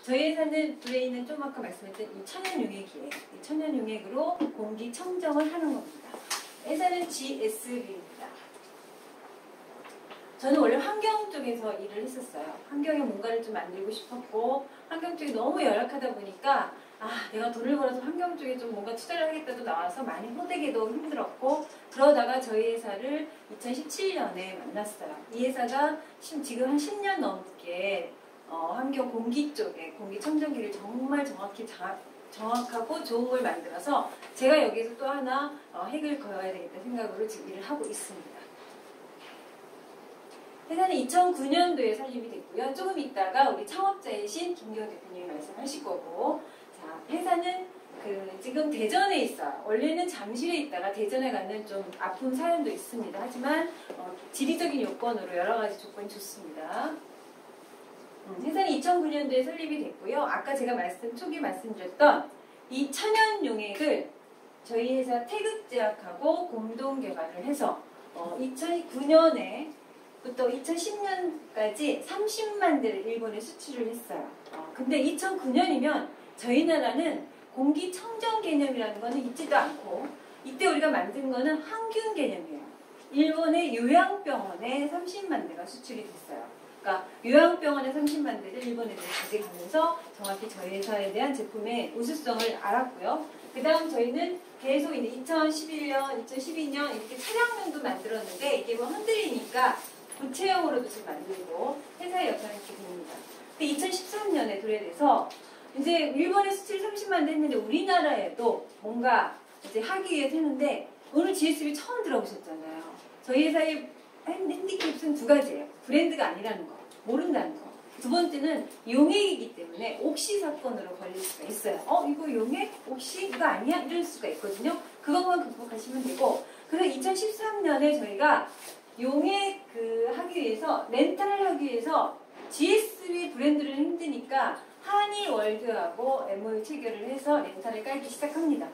저희 회사는 브레인은 좀 아까 말씀했던 이 천연용액이에요. 이 천연용액으로 공기청정을 하는 겁니다. 회사는 GSB입니다. 저는 원래 환경 쪽에서 일을 했었어요. 환경에 뭔가를 좀 만들고 싶었고 환경 쪽이 너무 열악하다 보니까 내가 돈을 벌어서 환경 쪽에 좀 뭔가 투자를 하겠다도 나와서 많이 호되게도 힘들었고 그러다가 저희 회사를 2017년에 만났어요. 이 회사가 지금 한 10년 넘게 환경 공기 쪽에 공기청정기를 정말 정확하고 좋은 걸 만들어서 제가 여기서 또 하나 획을 그어야 되겠다 생각으로 지금 일을 하고 있습니다. 회사는 2009년도에 설립이 됐고요. 조금 있다가 우리 창업자이신 김기호 대표님이 말씀하실 거고, 자, 회사는 지금 대전에 있어요. 원래는 잠실에 있다가 대전에 가는 좀 아픈 사연도 있습니다. 하지만 지리적인 요건으로 여러 가지 조건이 좋습니다. 회사는 2009년도에 설립이 됐고요. 아까 제가 초기 말씀드렸던 이 천연용액을 저희 회사 태극제약하고 공동 개발을 해서 2009년에 부터 2010년까지 30만 대를 일본에 수출을 했어요. 근데 2009년이면 저희 나라는 공기청정 개념이라는 거는 있지도 않고 이때 우리가 만든 거는 항균 개념이에요. 일본의 요양병원에 30만 대가 수출이 됐어요. 그러니까 요양병원에 30만 대를 일본에 가져가면서 정확히 저희 회사에 대한 제품의 우수성을 알았고요. 그 다음 저희는 계속 이제 2011년, 2012년 이렇게 차량면도 만들었는데 이게 뭐 흔들리니까 부채형으로도 지금 만들고 회사의 역할을 이렇게 됩니다. 근데 2013년에 도래돼서 이제 일본에 수출 30만 대 했는데 우리나라에도 뭔가 이제 하기 위해서 했는데 오늘 GSB 처음 들어보셨잖아요. 저희 회사의 핸디캡은 두 가지예요. 브랜드가 아니라는 거, 모른다는 거. 두 번째는 용액이기 때문에 옥시 사건으로 걸릴 수가 있어요. 이거 용액? 옥시? 이거 아니야? 이럴 수가 있거든요. 그것만 극복하시면 되고 그래서 2013년에 저희가 용액 하기 위해서 렌탈을 하기 위해서 GSB 브랜드를 힘드니까 한일월드하고 MOU 체결을 해서 렌탈을 깔기 시작합니다.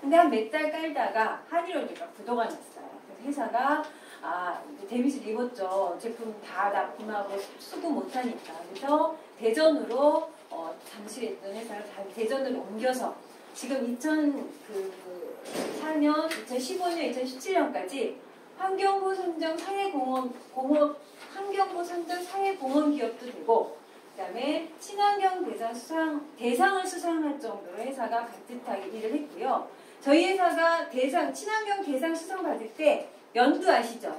근데 한 몇 달 깔다가 한일월드가 부도가 났어요. 그래서 회사가 데미지를 입었죠. 제품 다 납품하고 수급 못하니까. 그래서 대전으로 잠실에 있던 회사를 대전으로 옮겨서 지금 2004년, 2015년, 2017년까지 환경부 선정 사회공헌 기업도 되고 그다음에 친환경 대상을 수상할 정도로 회사가 가뜩하게 일을 했고요. 저희 회사가 친환경 대상 수상 받을 때 연두 아시죠?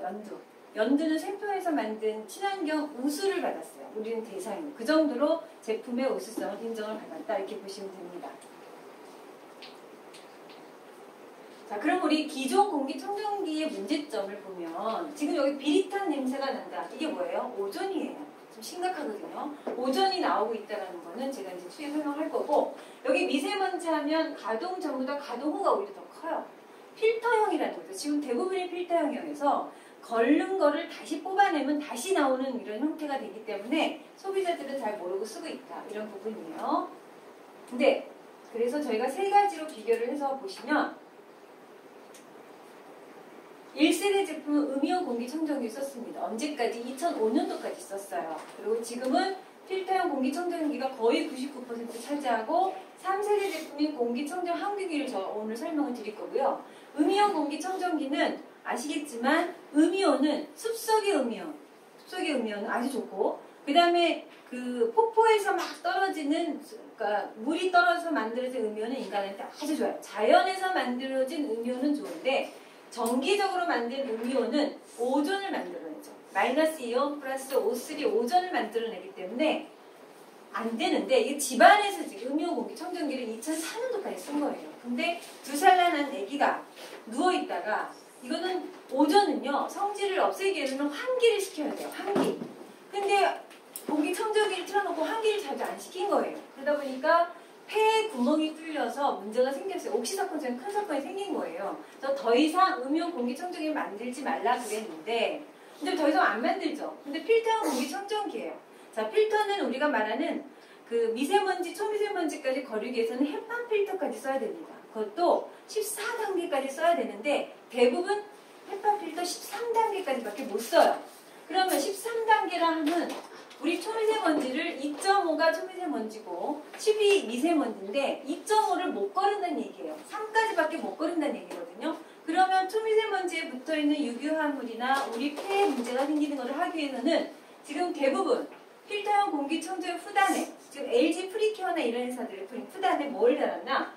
연두는 생표에서 만든 친환경 우수를 받았어요. 우리는 대상이에요. 그 정도로 제품의 우수성을 인정을 받았다 이렇게 보시면 됩니다. 자, 그럼 우리 기존 공기청정기의 문제점을 보면 지금 여기 비릿한 냄새가 난다. 이게 뭐예요? 오존이에요. 좀 심각하거든요. 오존이 나오고 있다는 거는 제가 이제 추후에 설명할 거고 여기 미세먼지 하면 가동 전보다 가동 후가 오히려 더 커요. 필터형이라는 거죠. 지금 대부분의 필터형이어서 걸른 거를 다시 뽑아내면 다시 나오는 이런 형태가 되기 때문에 소비자들은 잘 모르고 쓰고 있다. 이런 부분이에요. 근데 그래서 저희가 세 가지로 비교를 해서 보시면 1세대 제품은 음이온 공기청정기 썼습니다. 언제까지? 2005년도까지 썼어요. 그리고 지금은 필터형 공기청정기가 거의 99% 차지하고 3세대 제품인 공기청정 항균기를 저 오늘 설명을 드릴 거고요. 음이온 공기청정기는 아시겠지만 음이온은 숲속의 음이온은 아주 좋고 그 다음에 폭포에서 막 떨어지는 그러니까 물이 떨어져서 만들어진 음이온은 인간한테 아주 좋아요. 자연에서 만들어진 음이온은 좋은데 정기적으로 만든 음이온은 오존을 만들어내죠. 마이너스 이온 플러스 O3 오존을 만들어내기 때문에 안 되는데 이게 집안에서 지금 음이온 공기청정기를 2004년도까지 쓴 거예요. 근데 2살 난 아기가 누워있다가 이거는 오존은요 성질을 없애기 위해서는 환기를 시켜야 돼요. 환기. 근데 공기청정기를 틀어놓고 환기를 잘 안 시킨 거예요. 그러다 보니까 폐에 구멍이 뚫려서 문제가 생겼어요. 옥시 사건처럼 큰 사건이 생긴 거예요. 그래서 더 이상 음이온 공기청정기를 만들지 말라 그랬는데 근데 더 이상 안 만들죠. 근데 필터형 공기청정기예요. 자, 필터는 우리가 말하는 미세먼지, 초미세먼지까지 거르기 위해서는 헤판 필터까지 써야 됩니다. 그것도 14단계까지 써야 되는데 대부분 헤판 필터 13단계까지밖에 못 써요. 그러면 13단계라 하면 우리 초미세먼지를 2.5가 초미세먼지고 10이 미세먼지인데 2.5를 못 거른다는 얘기예요. 3까지밖에 못 거른다는 얘기거든요. 그러면 초미세먼지에 붙어있는 유기화합물이나 우리 폐에 문제가 생기는 것을 하기 위해서는 지금 대부분 필터형 공기청정 후단에 지금 LG 프리케어나 이런 회사들의 후단에 뭘 달았나?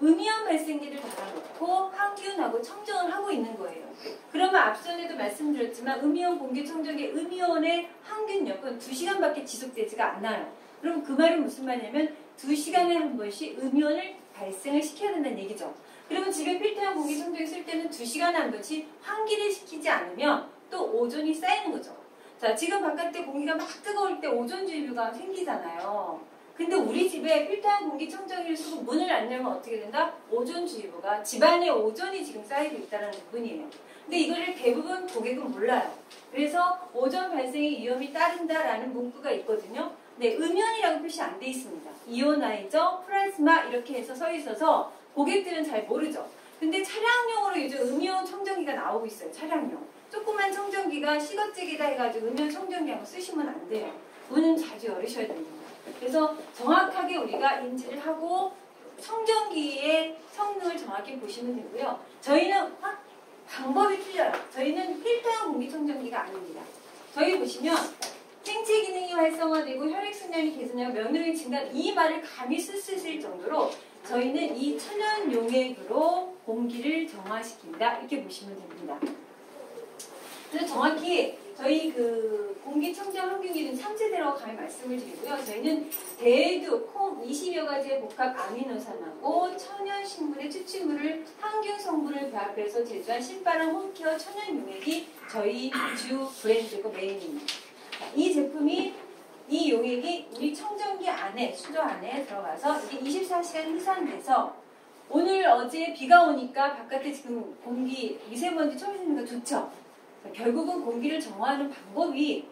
음이온 발생기를 달아놓고 항균하고 청정을 하고 있는 거예요. 그러면 앞전에도 말씀드렸지만 음이온 공기청정기의 음이온의 항균력은 2시간밖에 지속되지가 않아요. 그럼 그 말은 무슨 말이냐면 2시간에 한 번씩 음이온을 발생을 시켜야 된다는 얘기죠. 그러면 집에 필터형 공기청정기 쓸 때는 2시간에 한 번씩 환기를 시키지 않으면 또 오존이 쌓이는 거죠. 자, 지금 바깥에 공기가 막 뜨거울 때 오존주의보가 생기잖아요. 근데 우리 집에 필터형 공기청정기를 쓰고 문을 안 열면 어떻게 된다? 오존주의보가 집안에 오존이 지금 쌓이고 있다는 부분이에요. 근데 이거를 대부분 고객은 몰라요. 그래서 오존 발생의 위험이 따른다라는 문구가 있거든요. 네, 음이온이라고 표시 안 돼 있습니다. 이오나이저, 플라즈마 이렇게 해서 써 있어서 고객들은 잘 모르죠. 근데 차량용으로 요즘 음이온 청정기가 나오고 있어요. 차량용. 조그만 청정기가 시거잭에다 해가지고 음이온 청정기하고 쓰시면 안 돼요. 문은 자주 열으셔야 됩니다. 그래서 정확하게 우리가 인지를 하고 청정기의 성능을 정확히 보시면 되고요. 저희는 방법이 틀려요. 저희는 필터형 공기청정기가 아닙니다. 저희 보시면 생체 기능이 활성화되고 혈액순환이 개선하고 면역력이 증가한 이 말을 감히 쓸 수 있을 정도로 저희는 이 천연 용액으로 공기를 정화시킨다 이렇게 보시면 됩니다. 그래서 정확히 저희 그 공기청정 항균기는 3세대라고 감히 말씀을 드리고요. 저희는 대두, 콩 20여 가지의 복합 아미노산하고 천연 식물의 추출물을 항균 성분을 배합해서 제조한 신바람 홈케어 천연 용액이 저희 주 브랜드고 메인입니다. 이 제품이 이 용액이 우리 청정기 안에 수조 안에 들어가서 이게 24시간 희산돼서 오늘 어제 비가 오니까 바깥에 지금 공기 미세먼지 처음이니까 좋죠. 결국은 공기를 정화하는 방법이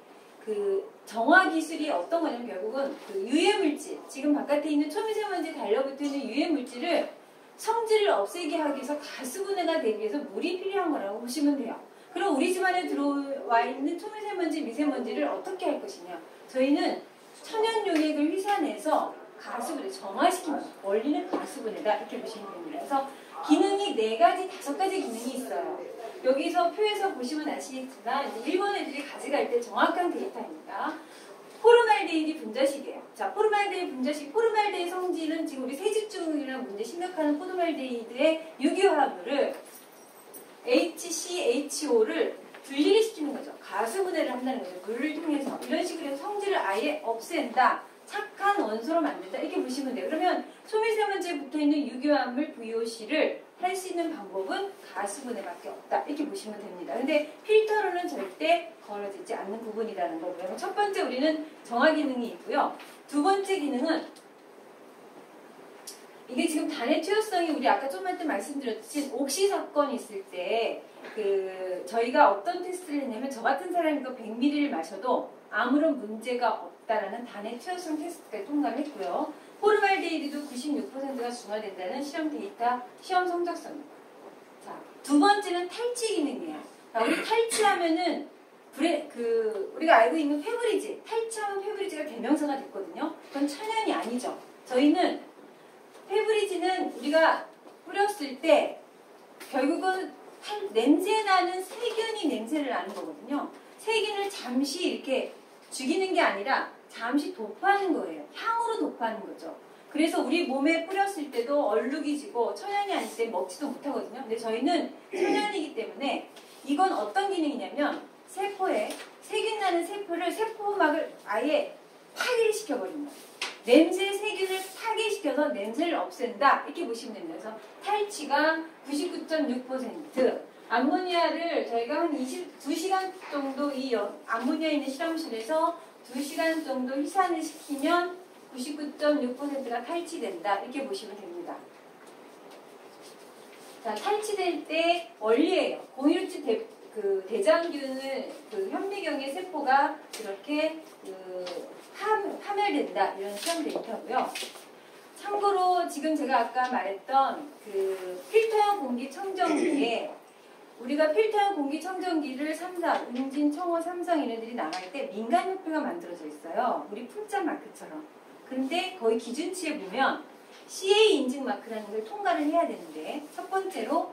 그 정화 기술이 어떤 거냐면 결국은 그 유해물질 지금 바깥에 있는 초미세먼지 달려붙어 있는 유해물질을 성질을 없애게 하기 위해서 가수분해가 되기 위해서 물이 필요한 거라고 보시면 돼요. 그럼 우리 집안에 들어와 있는 초미세먼지 미세먼지를 어떻게 할 것이냐. 저희는 천연 용액을 휘산해서 가수분해 정화시키는 원리는 가수분해다 이렇게 보시면 됩니다. 그래서 기능이 4가지, 5가지 기능이 있어요. 여기서 표에서 보시면 아시겠지만 일본 애들이 가져갈 때 정확한 데이터입니다. 포르말데히드 분자식이에요. 자, 포르말데히드 분자식, 포르말데히드 성질은 지금 우리 세집중이라는 문제 심각한 포르말데히드의 유기화합물을 HCHO를 분리를 시키는 거죠. 가수분해를 한다는 거죠. 물을 통해서. 이런 식으로 해서 성질을 아예 없앤다. 착한 원소로 만든다. 이렇게 보시면 돼요. 그러면 초미세먼지에 붙어있는 유기화합물 VOC를 할 수 있는 방법은 가수분해밖에 없다. 이렇게 보시면 됩니다. 근데 필터로는 절대 걸어지지 않는 부분이라는 거고요. 첫 번째 우리는 정화 기능이 있고요. 두 번째 기능은 이게 지금 단의 투여성이 우리 아까 좀만 때 말씀드렸듯이 옥시 사건이 있을 때 저희가 어떤 테스트를 했냐면 저 같은 사람이 이거 100ml를 마셔도 아무런 문제가 없다라는 단의 투여성 테스트까지 통과를 했고요. 포르말데히드도 96%가 중화된다는 실험 데이터, 시험 성적서입니다. 자, 두 번째는 탈취 기능이에요. 자, 우리 탈취하면은 우리가 알고 있는 페브리즈, 탈취하면 페브리즈가 대명사가 됐거든요. 그건 천연이 아니죠. 저희는 페브리즈는 우리가 뿌렸을 때 결국은 냄새 나는 세균이 냄새를 나는 거거든요. 세균을 잠시 이렇게 죽이는 게 아니라 잠시 도포하는 거예요. 향으로 도포하는 거죠. 그래서 우리 몸에 뿌렸을 때도 얼룩이 지고 천연이 아닐 때 먹지도 못하거든요. 근데 저희는 천연이기 때문에 이건 어떤 기능이냐면 세포에 세균 나는 세포를 세포막을 아예 파괴를 시켜버립니다. 냄새 세균을 파괴시켜서 냄새를 없앤다. 이렇게 보시면 됩니다. 그래서 탈취가 99.6%, 암모니아를 저희가 한 2시간 정도 이 암모니아 있는 실험실에서 2시간 정도 희산을 시키면 99.6%가 탈취된다. 이렇게 보시면 됩니다. 자, 탈취될 때 원리예요. 017 대장균을 현미경의 세포가 이렇게 파멸된다. 이런 시험 데이터고요. 참고로 지금 제가 아까 말했던 필터형 공기 청정기에 우리가 필터형 공기청정기를 3사, 응진, 청호, 삼성 얘네들이 나갈 때 민간협회가 만들어져 있어요. 우리 품자 마크처럼. 근데 거의 기준치에 보면 CA 인증 마크라는 걸 통과를 해야 되는데 첫 번째로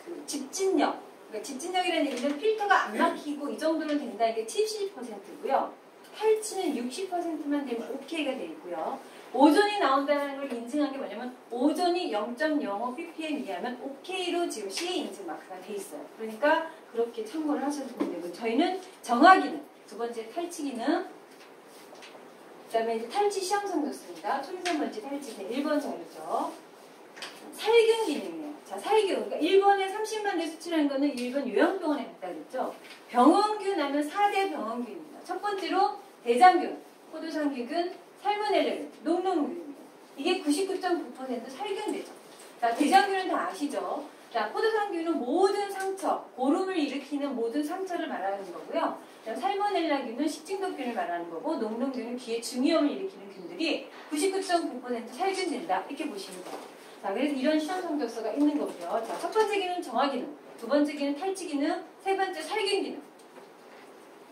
그 집진력. 그러니까 집진력이라는 얘기는 필터가 안 막히고 이 정도는 된다. 이게 70%고요. 탈취는 60%만 되면 OK가 돼 있고요. 오존이 나온다는 걸 인증한 게 뭐냐면 오존이 0.05 ppm 이하면 OK로 지금 CA 인증 마크가 돼 있어요. 그러니까 그렇게 참고를 하셔도 되고 저희는 정화기능, 두 번째 탈취 기능, 그 다음에 이제 탈취 시험 성적습니다. 초미세먼지 탈취 제 1번 자료죠. 살균 기능이에요. 자, 살균. 그러니까 1번에 30만 대 수치라는 거는 1번 요양병원에 갔다 그랬죠. 병원균 하면 4대 병원균입니다. 첫 번째로 대장균, 포도상균, 살모넬라균, 녹농균. 이게 99.9% 살균되죠. 자, 대장균은 다 아시죠? 자, 포도상균은 모든 상처, 고름을 일으키는 모든 상처를 말하는 거고요. 살모넬라균은 식중독균을 말하는 거고, 녹농균은 귀에 중이염을 일으키는 균들이 99.9% 살균된다. 이렇게 보시면 돼요. 자, 그래서 이런 시험 성적서가 있는 거고요. 자, 첫 번째 기능 정화기능, 두 번째 기능 탈취기능, 세 번째 살균기능,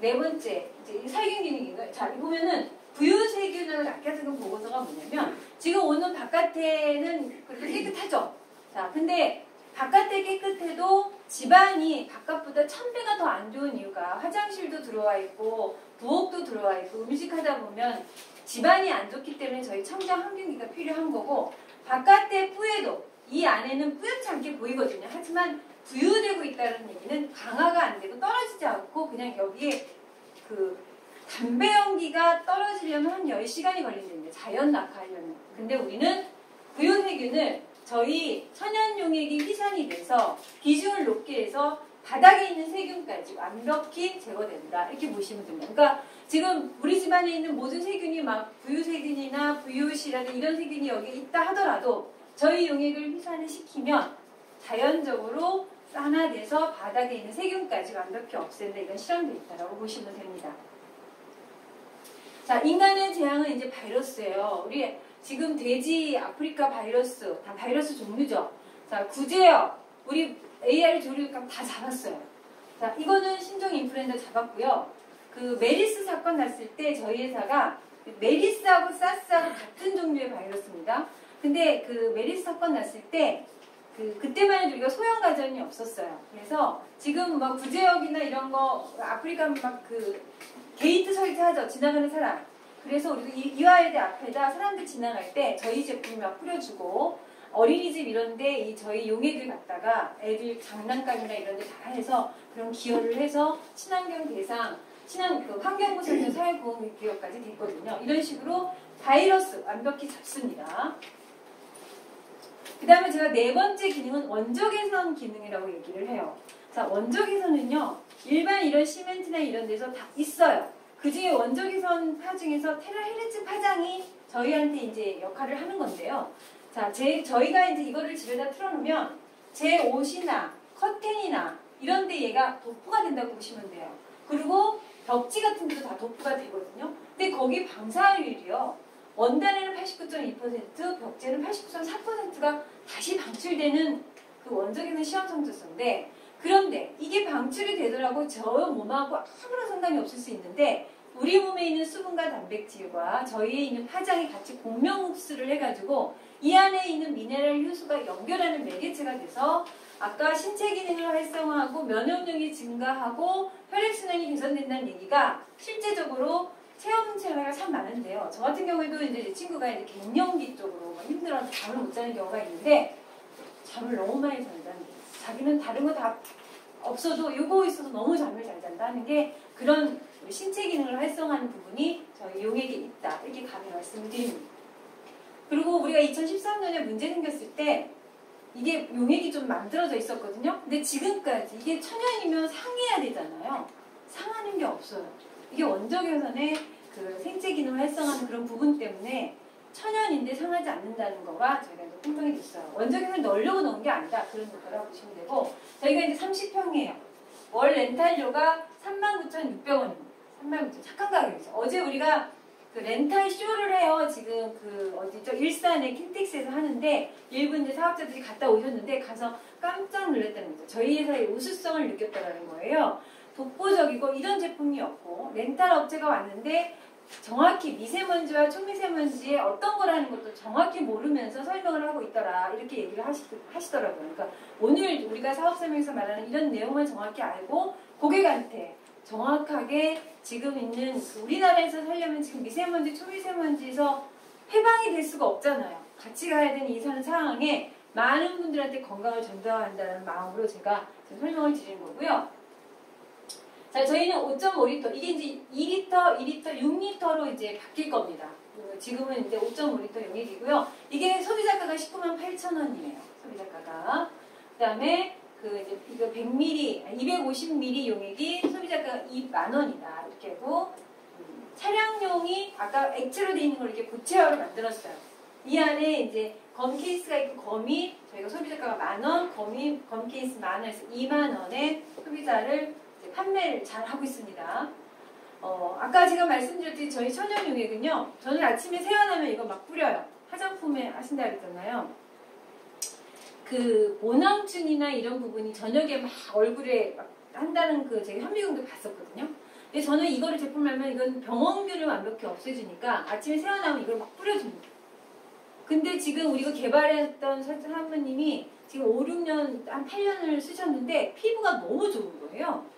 네 번째 이제 살균기능인가요? 자, 이 보면은 부유세균을 아껴쓰는 보고서가 뭐냐면 지금 오는 바깥에는 그래도 깨끗하죠. 자, 근데 바깥에 깨끗해도 집안이 바깥보다 1000배가 더 안 좋은 이유가 화장실도 들어와 있고 부엌도 들어와 있고 음식하다 보면 집안이 안 좋기 때문에 저희 청정 항균기가 필요한 거고 바깥에 뿌에도 이 안에는 뿌옇지 않게 보이거든요. 하지만 부유되고 있다는 얘기는 강화가 안 되고 떨어지지 않고 그냥 여기에 그 담배 연기가 떨어지려면 한 10시간이 걸린다는데 자연 낙하하려면. 근데 우리는 부유세균을 저희 천연용액이 희산이 돼서 비중을 높게 해서 바닥에 있는 세균까지 완벽히 제거된다. 이렇게 보시면 됩니다. 그러니까 지금 우리 집안에 있는 모든 세균이 막 부유세균이나 부유시라는 이런 세균이 여기 있다 하더라도 저희 용액을 희산을 시키면 자연적으로 산화돼서 바닥에 있는 세균까지 완벽히 없앤다. 이건 실험되어 있다고 보시면 됩니다. 자, 인간의 재앙은 이제 바이러스예요. 우리 지금 돼지, 아프리카 바이러스, 다 바이러스 종류죠. 자, 구제역, 우리 AR 조류값 다 잡았어요. 자, 이거는 신종 인플루엔자 잡았고요. 그 메리스 사건 났을 때 저희 회사가 메리스하고 사스하고 같은 종류의 바이러스입니다. 근데 그 메리스 사건 났을 때 그때만 해도 우리가 소형 가전이 없었어요. 그래서 지금 막 구제역이나 이런 거 아프리카 막 그 게이트 설치하죠. 지나가는 사람. 그래서 우리가 이화여대 앞에다 사람들 지나갈 때 저희 제품 막 뿌려주고 어린이집 이런데 이 저희 용액을 갖다가 애들 장난감이나 이런 데 다 해서 그런 기여를 해서 친환경 대상, 그 환경부설계 사회보험기업까지 됐거든요. 이런 식으로 바이러스 완벽히 잡습니다. 그 다음에 제가 네 번째 기능은 원적 개선 기능이라고 얘기를 해요. 자, 원적 개선은요, 일반 이런 시멘트나 이런 데서 다 있어요. 그 중에 원적 개선 파 중에서 테라헤르츠 파장이 저희한테 이제 역할을 하는 건데요. 자, 저희가 이제 이거를 집에다 틀어놓으면 제 옷이나 커튼이나 이런 데 얘가 도포가 된다고 보시면 돼요. 그리고 벽지 같은 데도 다 도포가 되거든요. 근데 거기 방사율이요. 원단에는 89.2%, 벽지에는 89.4%가 다시 방출되는 그 원적에는 시험 성적서인데 그런데 이게 방출이 되더라고 저 몸하고 아무런 상관이 없을 수 있는데 우리 몸에 있는 수분과 단백질과 저희에 있는 파장이 같이 공명 흡수를 해가지고 이 안에 있는 미네랄 효소가 연결하는 매개체가 돼서 아까 신체 기능을 활성화하고 면역력이 증가하고 혈액순환이 개선된다는 얘기가 실제적으로 체험 생활가 참 많은데요. 저 같은 경우에도 이제 제 친구가 이제 갱년기 쪽으로 힘들어서 잠을 못 자는 경우가 있는데 잠을 너무 많이 잔다는 게 자기는 다른 거 다 없어도 요거 있어서 너무 잠을 잘 잔다 하는 게 그런 신체 기능을 활성화하는 부분이 저희 용액에 있다. 이렇게 감히 말씀을 드립니다. 그리고 우리가 2013년에 문제 생겼을 때 이게 용액이 좀 만들어져 있었거든요. 근데 지금까지 이게 천연이면 상해야 되잖아요. 상하는 게 없어요. 이게 원적외선의 그 생체 기능을 활성화하는 그런 부분 때문에 천연인데 상하지 않는다는 거가 저희가 이제 공통이 됐어요. 원적외선을 넣으려고 넣은 게 아니다. 그런 거라고 보시면 되고 저희가 이제 30평이에요. 월 렌탈료가 39,600원입니다. 39,000 착한 가격이죠. 어제 우리가 그 렌탈 쇼를 해요. 지금 그 어디죠? 일산의 킨텍스에서 하는데 일부 이제 사업자들이 갔다 오셨는데 가서 깜짝 놀랐다는 거죠. 저희 회사의 우수성을 느꼈다는 거예요. 독보적이고 이런 제품이 없고 렌탈 업체가 왔는데 정확히 미세먼지와 초미세먼지의 어떤 거라는 것도 정확히 모르면서 설명을 하고 있더라. 이렇게 얘기를 하시더라고요. 그러니까 오늘 우리가 사업 설명에서 말하는 이런 내용을 정확히 알고 고객한테 정확하게 지금 있는 우리나라에서 살려면 지금 미세먼지, 초미세먼지에서 해방이 될 수가 없잖아요. 같이 가야 되는 이 상황에 많은 분들한테 건강을 전달한다는 마음으로 제가 설명을 드리는 거고요. 자, 저희는 5.5리터, 이게 이제 2리터, 2리터, 6리터로 이제 바뀔 겁니다. 지금은 이제 5.5리터 용액이고요. 이게 소비자가가 198,000원이에요. 소비자가가. 그 다음에 이거 100ml, 250ml 용액이 소비자가가 20,000원이다. 이렇게 하고, 차량용이 아까 액체로 되어 있는 걸 이렇게 고체화로 만들었어요. 이 안에 이제 검 케이스가 있고 검이 저희가 소비자가가 10,000원, 검 케이스 10,000원에서 20,000원에 소비자를 판매를 잘 하고 있습니다. 아까 제가 말씀드렸듯이 저희 천연 용액은요, 저는 아침에 세안하면 이거 막 뿌려요. 화장품에 하신다 그랬잖아요. 그 모낭증이나 이런 부분이 저녁에 막 얼굴에 막 한다는 그 제가 현미경도 봤었거든요. 근데 저는 이거를 제품을 하면 이건 병원균을 완벽히 없애주니까 아침에 세안하면 이걸 막 뿌려줍니다. 근데 지금 우리가 개발했던 사모님이 지금 5, 6년, 한 8년을 쓰셨는데 피부가 너무 좋은 거예요.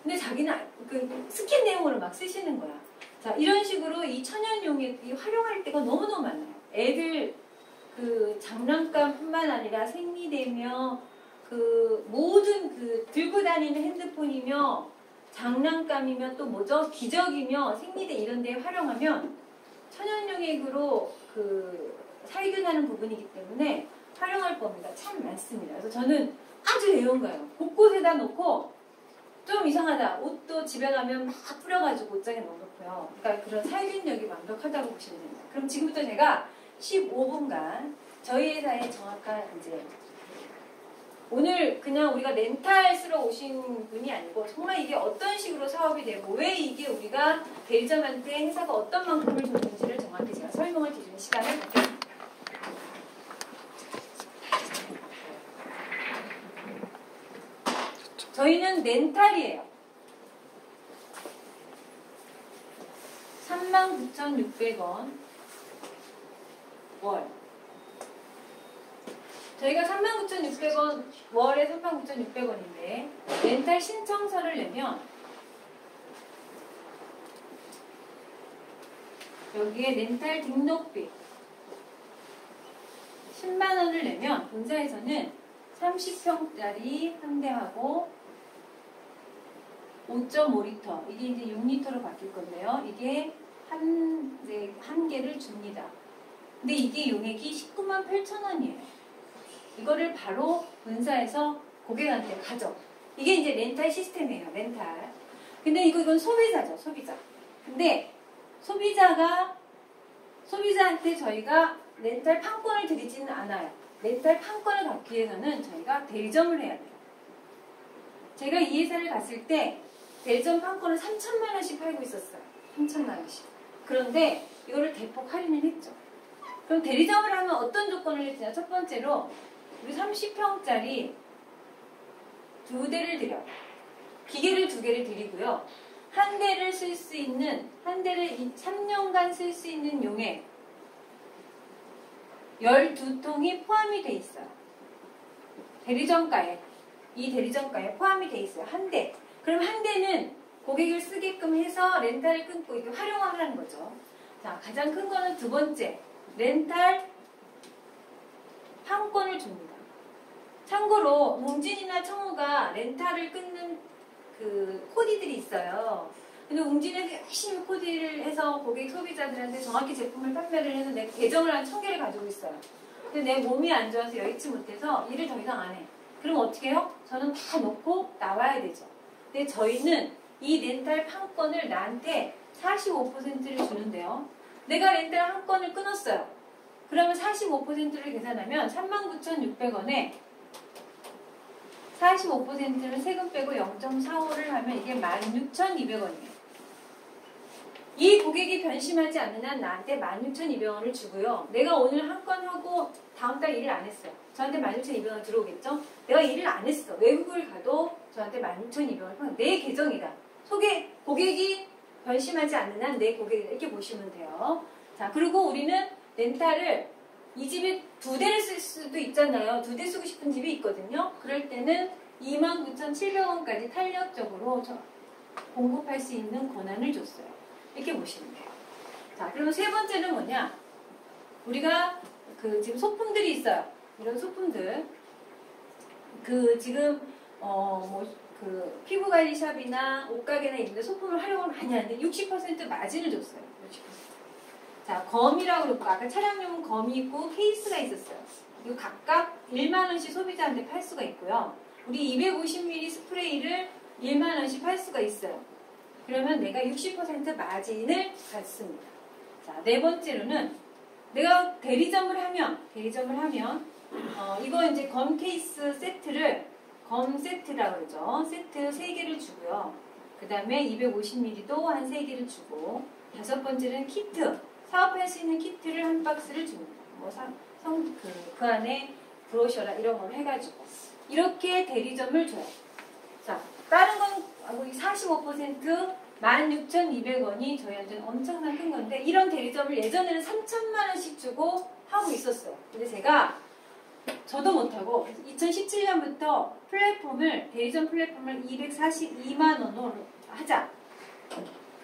근데 자기는 그 스킨 내용으로 막 쓰시는 거야. 자, 이런 식으로 이 천연 용액이 활용할 때가 너무너무 많아요. 애들 그 장난감뿐만 아니라 생리대며 그 모든 그 들고 다니는 핸드폰이며 장난감이며 또 뭐죠? 기저귀며 생리대 이런 데 활용하면 천연 용액으로 그 살균하는 부분이기 때문에 활용할 겁니다. 참 많습니다. 그래서 저는 아주 애용 가요. 곳곳에다 놓고 좀 이상하다. 옷도 집에 가면 막 뿌려가지고 옷장에 넣어놓고요. 그러니까 그런 살균력이 완벽하다고 보시면 됩니다. 그럼 지금부터 제가 15분간 저희 회사의 정확한 이제 오늘 그냥 우리가 렌탈 쓰러 오신 분이 아니고 정말 이게 어떤 식으로 사업이 되고 왜 이게 우리가 대리점한테 회사가 어떤 만큼을 줬는지를 정확히 제가 설명을 드리는 시간을 갖겠습니다. 저희는 렌탈이에요. 39,600원 월. 저희가 39,600원 월에 39,600원인데 렌탈 신청서를 내면 여기에 렌탈 등록비 10만 원을 내면 본사에서는 30평짜리 한 대하고 5.5리터, 이게 이제 6리터로 바뀔 건데요. 이게 한 개를 줍니다. 근데 이게 용액이 198,000원이에요. 이거를 바로 본사에서 고객한테 가져. 이게 이제 렌탈 시스템이에요. 렌탈. 근데 이건 소비자죠. 소비자. 근데 소비자한테 저희가 렌탈 판권을 드리지는 않아요. 렌탈 판권을 받기 위해서는 저희가 대리점을 해야 돼요. 제가 이 회사를 갔을 때 대리점 판권을 3,000만 원씩 팔고 있었어요. 3,000만 원씩. 그런데 이거를 대폭 할인을 했죠. 그럼 대리점을 하면 어떤 조건을 했냐? 첫 번째로 우리 30평짜리 2대를 드려요. 기계를 2개를 드리고요. 한 대를 쓸 수 있는, 한 대를 3년간 쓸 수 있는 용액 12통이 포함이 돼 있어요. 대리점가에, 이 대리점가에 포함이 돼 있어요. 한 대. 그럼 한 대는 고객을 쓰게끔 해서 렌탈을 끊고 이렇게 활용을 하는 거죠. 자, 가장 큰 거는 두 번째. 렌탈 판권을 줍니다. 참고로 웅진이나 청우가 렌탈을 끊는 그 코디들이 있어요. 근데 웅진에서 열심히 코디를 해서 고객 소비자들한테 정확히 제품을 판매를 해서 내 계정을 한 1,000개를 가지고 있어요. 근데 내 몸이 안 좋아서 여의치 못해서 일을 더 이상 안 해. 그럼 어떻게 해요? 저는 다 놓고 나와야 되죠. 근데 저희는 이 렌탈 판권을 나한테 45%를 주는데요. 내가 렌탈 한 건을 끊었어요. 그러면 45%를 계산하면 39,600원에 45%는 세금 빼고 0.45를 하면 이게 16,200원이에요. 이 고객이 변심하지 않는 한 나한테 16,200원을 주고요. 내가 오늘 한 건 하고 다음 달 일을 안 했어요. 저한테 16,200원 들어오겠죠? 내가 일을 안 했어. 외국을 가도 저한테 16,200원. 내 계정이다. 고객이 변심하지 않는 한 내 고객이다. 이렇게 보시면 돼요. 자, 그리고 우리는 렌탈을 이 집에 2대를 쓸 수도 있잖아요. 2대 쓰고 싶은 집이 있거든요. 그럴 때는 29,700원까지 탄력적으로 공급할 수 있는 권한을 줬어요. 이렇게 보시면 돼요. 자, 그러면 세 번째는 뭐냐? 우리가 지금 소품들이 있어요. 이런 소품들. 지금 피부관리샵이나 옷가게나 이런 데 소품을 활용을 많이 하는데 60% 마진을 줬어요. 60%. 자, 검이라고 그러고 아까 차량용 검이 있고 케이스가 있었어요. 이거 각각 1만원씩 소비자한테 팔 수가 있고요. 우리 250ml 스프레이를 1만원씩 팔 수가 있어요. 그러면 내가 60% 마진을 받습니다. 자, 네 번째로는 내가 대리점을 하면 이거 이제 검 케이스 세트를 검 세트라고 그러죠. 세트 3개를 주고요. 그 다음에 250ml도 한 3개를 주고, 다섯 번째는 키트, 사업할 수 있는 키트를 한 박스를 줍니다. 그 안에 브로셔라 이런 걸 해가지고 이렇게 대리점을 줘요. 자, 다른 건 45% 16,200원이 저희한테는 엄청난 큰 건데, 이런 대리점을 예전에는 3천만 원씩 주고 하고 있었어요. 근데 저도 못하고 2017년부터 대리점 플랫폼을 242만 원으로 하자.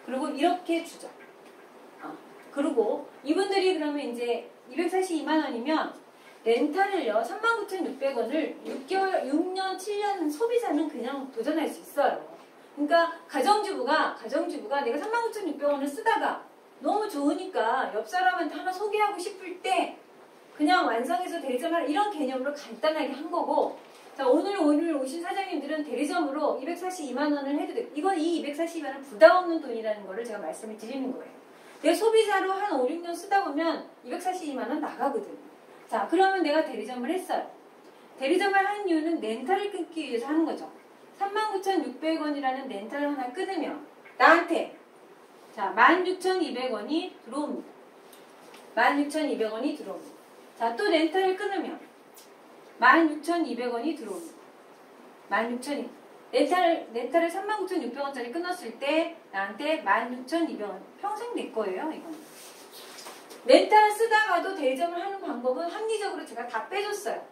그리고 이렇게 주죠. 그리고 이분들이 그러면 이제 242만 원이면 렌탈을요 39,600원을 6년, 7년 소비자는 그냥 도전할 수 있어요. 그러니까 가정주부가 내가 39,600원을 쓰다가 너무 좋으니까 옆 사람한테 하나 소개하고 싶을 때 그냥 완성해서 대리점을 이런 개념으로 간단하게 한 거고, 자, 오늘 오신 사장님들은 대리점으로 242만 원을 해도 되고, 이건 이 242만 원 부담 없는 돈이라는 거를 제가 말씀을 드리는 거예요. 내가 소비자로 한 5, 6년 쓰다 보면 242만 원 나가거든요. 자, 그러면 내가 대리점을 했어요. 대리점을 한 이유는 렌탈을 끊기 위해서 하는 거죠. 39,600원이라는 렌탈을 하나 끊으면 나한테 16,200원이 들어옵니다. 16,200원이 들어옵니다. 자, 또 렌탈을 끊으면 16,200원이 들어옵니다. 16,200원. 렌탈을 39,600원짜리 끊었을 때 나한테 16,200원. 평생 내 거예요, 이건. 렌탈 쓰다가도 대리점을 하는 방법은 합리적으로 제가 다 빼줬어요.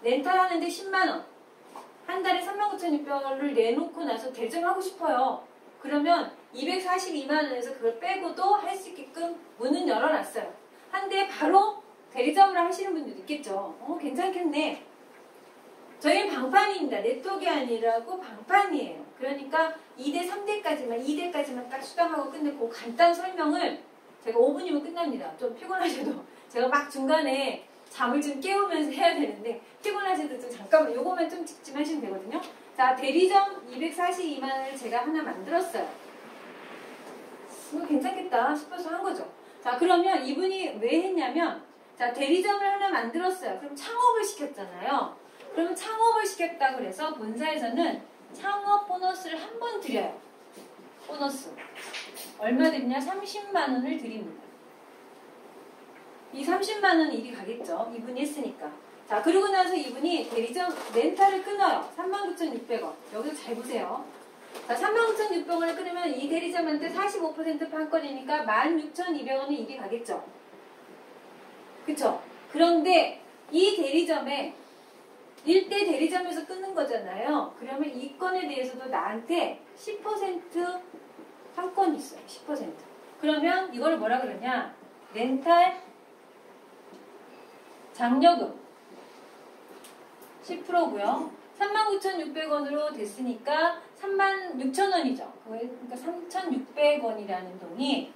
렌탈 하는데 10만원. 한 달에 39,600원을 내놓고 나서 대리점하고 싶어요. 그러면 242만원에서 그걸 빼고도 할 수 있게끔 문은 열어놨어요. 한데 바로 대리점을 하시는 분들도 있겠죠. 괜찮겠네. 저희는 방판입니다. 네트워크가 아니라고 방판이에요. 그러니까 2대, 2대까지만 딱 수강하고 끝내고 간단 설명을 제가 5분이면 끝납니다. 좀 피곤하셔도 제가 막 중간에 잠을 좀 깨우면서 해야 되는데 피곤하셔도 좀 잠깐만 요거만 좀 집중하시면 되거든요. 자, 대리점 242만원을 제가 하나 만들었어요. 이거 괜찮겠다 싶어서 한 거죠. 자, 그러면 이분이 왜 했냐면, 자, 대리점을 하나 만들었어요. 그럼 창업을 시켰잖아요. 그러면 창업을 시켰다고 그래서 본사에서는 창업 보너스를 한 번 드려요. 보너스. 얼마 드리냐? 30만원을 드립니다. 이 30만원은 이리 가겠죠. 이분이 했으니까. 자, 그러고 나서 이분이 대리점 렌탈을 끊어요. 39,600원. 여기서 잘 보세요. 자, 39,600원을 끊으면 이 대리점한테 45% 판권이니까 16,200원은 이리 가겠죠. 그쵸? 그런데 이 대리점에 1대 대리점에서 끊는 거잖아요. 그러면 이 건에 대해서도 나한테 10% 판권이 있어요. 10%. 그러면 이걸 뭐라 그러냐? 렌탈 장려금 10%고요. 39,600원으로 됐으니까 36,000원이죠. 그러니까 3,600원이라는 돈이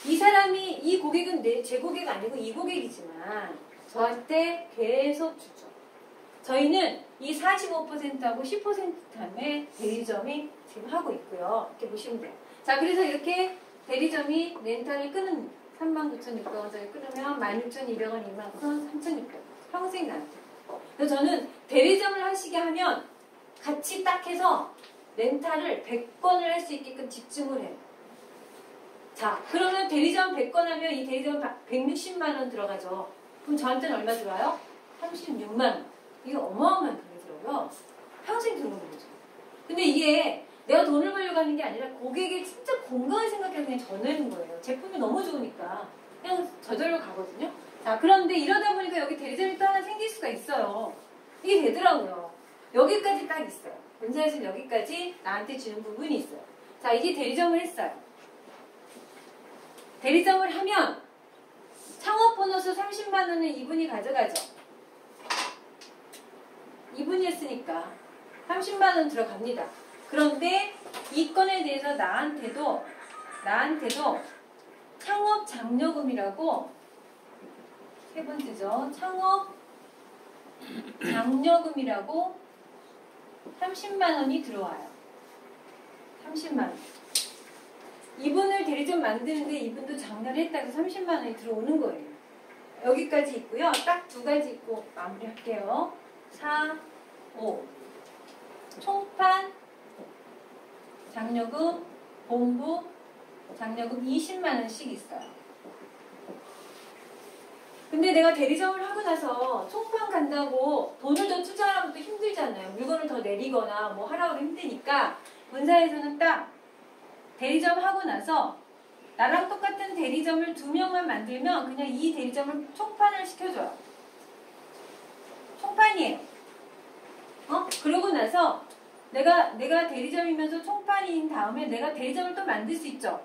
이 사람이 이 고객은 제 고객 아니고 이 고객이지만 저한테 계속 주죠. 저희는 이 45%하고 10% 함에 대리점이 지금 하고 있고요. 이렇게 보시면 돼요. 자, 그래서 이렇게 대리점이 렌탈을 끊은 39,600원짜리 끊으면 16,200원, 2만원, 3,600원. 평생 나한테. 그래서 저는 대리점을 하시게 하면 같이 딱 해서 렌탈을 100건을 할 수 있게끔 집중을 해요. 자, 그러면 대리점 100건 하면 이 대리점 160만 원 들어가죠. 그럼 저한테는 얼마 들어와요? 36만 원. 이게 어마어마한 돈이 들어요. 평생 들어오는 거죠. 근데 이게 내가 돈을 벌려고 하는 게 아니라 고객의 진짜 건강을 생각해서 그냥 전화하는 거예요. 제품이 너무 좋으니까 그냥 저절로 가거든요. 자, 그런데 이러다 보니까 여기 대리점이 또 하나 생길 수가 있어요. 이게 되더라고요. 여기까지 딱 있어요. 본사에서 여기까지 나한테 주는 부분이 있어요. 자, 이게 대리점을 했어요. 대리점을 하면 창업 보너스 30만 원은 이분이 가져가죠. 이분이 했으니까 30만 원 들어갑니다. 그런데 이 건에 대해서 나한테도 창업 장려금이라고 세 번째죠. 창업 장려금이라고 30만 원이 들어와요. 30만 원. 이분을 대리점 만드는데 이분도 장려를 했다고 30만 원이 들어오는 거예요. 여기까지 있고요. 딱 두 가지 있고 마무리할게요. 4, 5. 총판 장려금, 본부 장려금 20만 원씩 있어요. 근데 내가 대리점을 하고 나서 총판 간다고 돈을 더 투자하면 또 힘들잖아요. 물건을 더 내리거나 뭐 하라고 힘드니까 본사에서는 딱 대리점 하고 나서 나랑 똑같은 대리점을 2명만 만들면 그냥 이 대리점을 총판을 시켜줘요. 총판이에요. 그러고 나서 내가 대리점이면서 총판인 다음에 내가 대리점을 또 만들 수 있죠.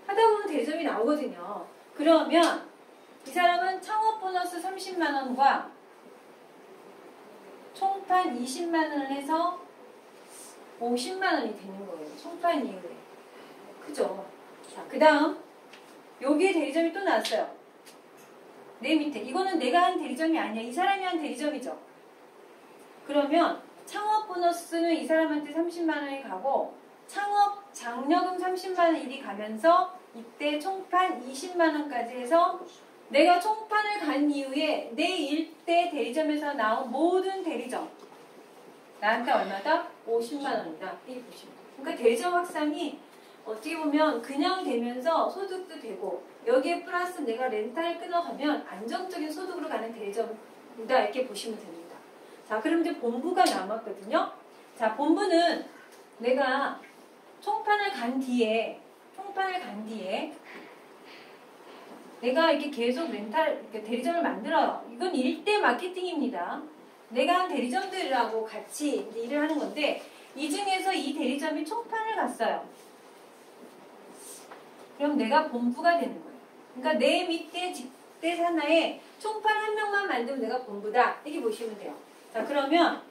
하다 보면 대리점이 나오거든요. 그러면 이 사람은 창업 보너스 30만 원과 총판 20만 원을 해서 50만 원이 되는 거예요. 총판 이후에. 그죠? 자, 그 다음 여기에 대리점이 또 나왔어요. 내 밑에. 이거는 내가 한 대리점이 아니야. 이 사람이 한 대리점이죠. 그러면 창업 보너스는 이 사람한테 30만 원이 가고 창업 장려금 30만 원 일이 가면서 이때 총판 20만 원까지 해서 내가 총판을 간 이후에 내 일대 대리점에서 나온 모든 대리점 나한테 얼마다? 50만 원이다. 이게 보시면 돼요. 그러니까 대리점 확산이 어떻게 보면 그냥 되면서 소득도 되고 여기에 플러스 내가 렌탈을 끊어가면 안정적인 소득으로 가는 대리점이다. 이렇게 보시면 됩니다. 자, 그럼 이제 본부가 남았거든요. 자, 본부는 내가 총판을 간 뒤에 내가 이렇게 계속 대리점을 만들어요. 이건 일대 마케팅입니다. 내가 한 대리점들하고 같이 이제 일을 하는 건데 이 중에서 이 대리점이 총판을 갔어요. 그럼 내가 본부가 되는 거예요. 그러니까 내 밑에 직대 산하에 총판 한 명만 만들면 내가 본부다. 이렇게 보시면 돼요. 자, 그러면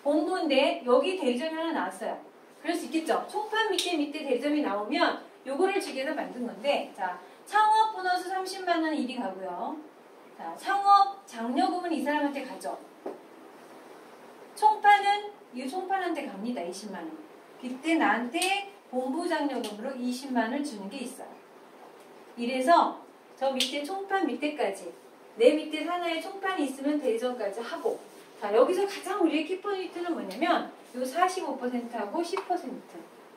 본부인데 여기 대리점이 하나 나왔어요. 그럴 수 있겠죠. 총판 밑에 대리점이 나오면 요거를 주기해서 만든 건데 자, 창업 보너스 30만 원 일이 가고요. 자, 창업 장려금은 이 사람한테 가죠. 총판은 이 총판한테 갑니다. 20만 원. 그때 나한테 본부 장려금으로 20만 원을 주는 게 있어요. 이래서 저 밑에 총판 밑에까지 내 밑에 하나에 총판이 있으면 대리점까지 하고 자, 여기서 가장 우리의 키포인트는 뭐냐면 요 45%하고 10%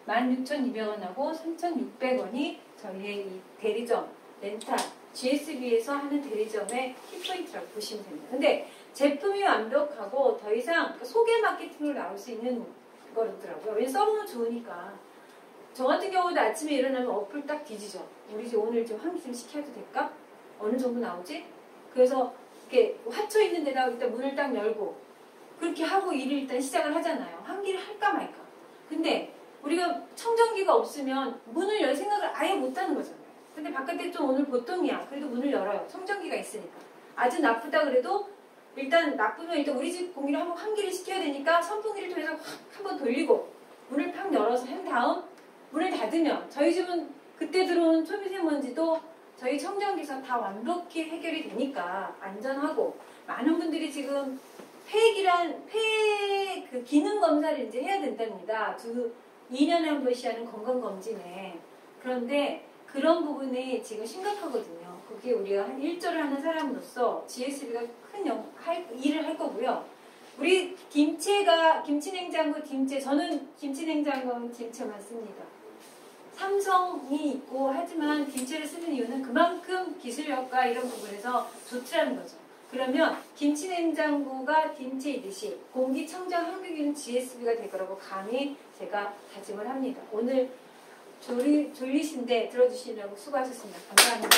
16,200원하고 3,600원이 저희의 이 대리점, 렌탈, GSB에서 하는 대리점의 키포인트라고 보시면 됩니다. 근데 제품이 완벽하고 더 이상 소개 마케팅으로 나올 수 있는 거더라고요. 왜냐면 써보면 좋으니까. 저 같은 경우도 아침에 일어나면 어플 딱 뒤지죠. 우리 집 오늘 좀 환기 좀 시켜도 될까? 어느 정도 나오지? 그래서 이렇게 화초 있는 데다가 일단 문을 딱 열고 그렇게 하고 일을 일단 시작을 하잖아요. 환기를 할까 말까. 근데 우리가 청정기가 없으면 문을 열 생각을 아예 못하는 거잖아요. 근데 바깥에 좀 오늘 보통이야. 그래도 문을 열어요. 청정기가 있으니까. 아주 나쁘다 그래도 일단 나쁘면 일단 우리 집 공기를 한번 환기를 시켜야 되니까 선풍기를 통해서 확 한번 돌리고 문을 팍 열어서 한 다음 문을 닫으면 저희 집은 그때 들어온 초미세먼지도 저희 청정기에서 다 완벽히 해결이 되니까 안전하고 많은 분들이 지금 폐 그 기능 검사를 이제 해야 된답니다. 2년에 한 번씩 하는 건강검진에. 그런데 그런 부분이 지금 심각하거든요. 그게 우리가 한 1조를 하는 사람으로서 GSB가 큰 일을 할 거고요. 우리 김치냉장고, 저는 김치냉장고는 김치만 씁니다. 삼성이 있고 하지만 김치를 쓰는 이유는 그만큼 기술력과 이런 부분에서 좋다는 거죠. 그러면 김치냉장고가 김치이듯이 공기청정 항균기는 GSB가 될 거라고 감히 제가 다짐을 합니다. 오늘 졸리신데 들어주시려고 수고하셨습니다. 감사합니다.